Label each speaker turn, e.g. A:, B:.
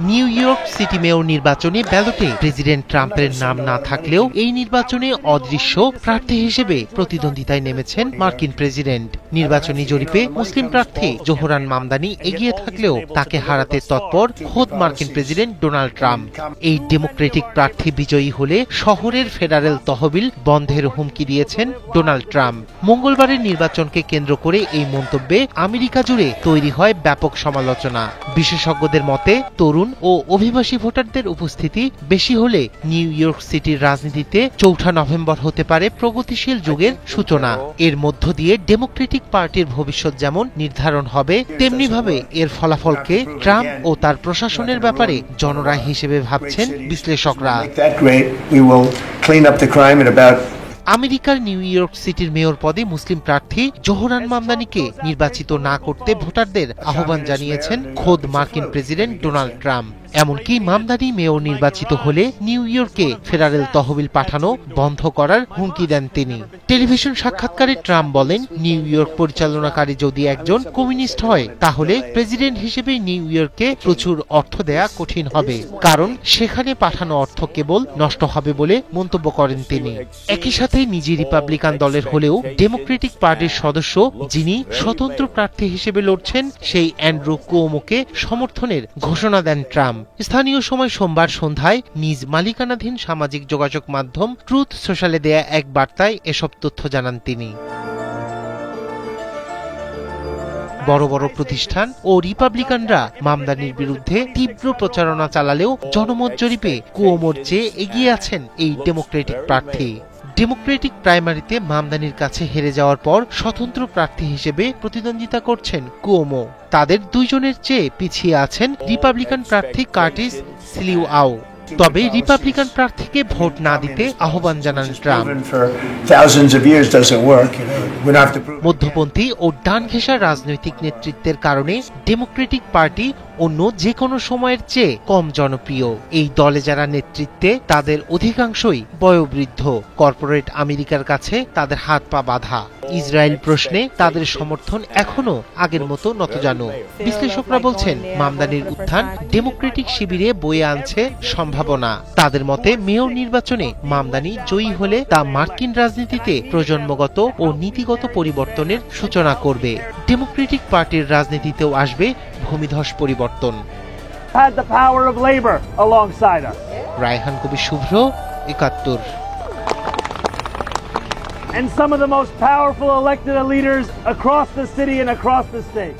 A: New York city mayor নির্বাচনে ব্যালটে president ট্রাম্পের নাম না থাকলেও এই নির্বাচনে অদৃশ্য প্রার্থী হিসেবে প্রতিদ্বন্দ্বিতায় নেমেছেন মার্কিন প্রেসিডেন্ট। নির্বাচনী জরিপে মুসলিম প্রার্থী জোহরান মামদানি এগিয়ে থাকলেও তাকে হারাতে তৎপর খোদ মার্কিন প্রেসিডেন্ট ডোনাল্ড ট্রাম্প। এই ডেমোক্রেটিক প্রার্থী বিজয়ী হলে শহরের ফেডারেল তহবিল বন্ধের হুমকি দিয়েছেন ডোনাল্ড ট্রাম্প। মঙ্গলবারের নির্বাচনকে কেন্দ্র করে এই মন্তব্যে আমেরিকা জুড়ে তৈরি হয় ব্যাপক সমালোচনা। বিশেষজ্ঞদের মতে তরুণ ও অভিবাসী ভোটারদের উপস্থিতি বেশি হলে নিউ ইয়র্ক সিটির রাজনীতিতে ৪ নভেম্বর হতে পারে প্রগতিশীল যুগের সূচনা। এর মধ্য দিয়ে ডেমোক্রেটিক পার্টির ভবিষ্যৎ যেমন নির্ধারণ হবে, তেমনিভাবে এর ফলাফলকে ট্রাম্প ও তার প্রশাসনের ব্যাপারে জনরায় হিসেবে ভাবছেন বিশ্লেষকরা। আমেরিকার নিউ ইয়র্ক সিটির মেয়র পদে মুসলিম প্রার্থী জোহরান মামদানিকে নির্বাচিত না করতে ভোটারদের আহ্বান জানিয়েছেন খোদ মার্কিন প্রেসিডেন্ট ডোনাল্ড ট্রাম্প। এমনকি মামদানি মেয়র নির্বাচিত হলে নিউ ইয়র্কে ফেডারেল তহবিল পাঠানো বন্ধ করার হুমকি দেন তিনি। টেলিভিশন সাক্ষাৎকারে ট্রাম্প বলেন, নিউ ইয়র্ক পরিচালনাকারী যদি একজন কমিউনিস্ট হয় তাহলে প্রেসিডেন্ট হিসেবে নিউ ইয়র্কে প্রচুর অর্থ দেয়া কঠিন হবে, কারণ সেখানে পাঠানো অর্থ কেবল নষ্ট হবে বলে মন্তব্য করেন তিনি। একই সাথে নিজে রিপাবলিকান দলের হলেও ডেমোক্রেটিক পার্টির সদস্য যিনি স্বতন্ত্র প্রার্থী হিসেবে লড়ছেন সেই অ্যান্ড্রু কুওমোকে সমর্থনের ঘোষণা দেন ট্রাম্প। স্থানীয় সময় সোমবার সন্ধ্যায় নিজ মালিকানাধীন সামাজিক যোগাযোগ মাধ্যম ট্রুথ সোশ্যালে দেয়া এক বার্তায় এসব তথ্য জানান তিনি। বড় বড় প্রতিষ্ঠান ও রিপাবলিকানরা মামদানির বিরুদ্ধে তীব্র প্রচারণা চালালেও জনমত জরিপে কুওমোর চেয়ে এগিয়ে আছেন এই ডেমোক্রেটিক প্রার্থী। ডেমোক্রেটিক প্রাইমারিতে মামদানির কাছে হেরে যাওয়ার পর স্বতন্ত্র প্রার্থী হিসেবে প্রতিদ্বন্দ্বিতা করছেন কুওমো। তাদের দুইজনের চেয়ে পিছিয়ে আছেন রিপাবলিকান প্রার্থী কার্টিস সিলিউআও। তবে রিপাবলিকান প্রার্থীকে ভোট না দিতে আহ্বান জানান ট্রাম্প। মধ্যপন্থী ও ডান ঘেঁষা রাজনৈতিক নেতৃত্বের কারণে ডেমোক্রেটিক পার্টি অন্য যে কোনো সময়ের চেয়ে কম জনপ্রিয়। এই দলে যারা নেতৃত্বে তাদের অধিকাংশই বয়োবৃদ্ধ। কর্পোরেট আমেরিকার কাছে তাদের হাত পা বাঁধা। ইসরায়েল প্রশ্নে তাদের সমর্থন এখনো আগের মতো নতজানু। বিশ্লেষকরা বলছেন, মামদানির উত্থান ডেমোক্রেটিক শিবিরে বয়ে আনছে সম্ভাবনা। তাদের মতে মেয়র নির্বাচনে মামদানি জয়ী হলে তা মার্কিন রাজনীতিতে প্রজন্মগত ও নীতিগত পরিবর্তনের সূচনা করবে। ডেমোক্রেটিক পার্টির রাজনীতিতেও আসবে ভূমিধস পরিবর্তন। রায়হান কবির শুভ্র, ৭১।
B: And some of the most powerful elected leaders across the city and across the state.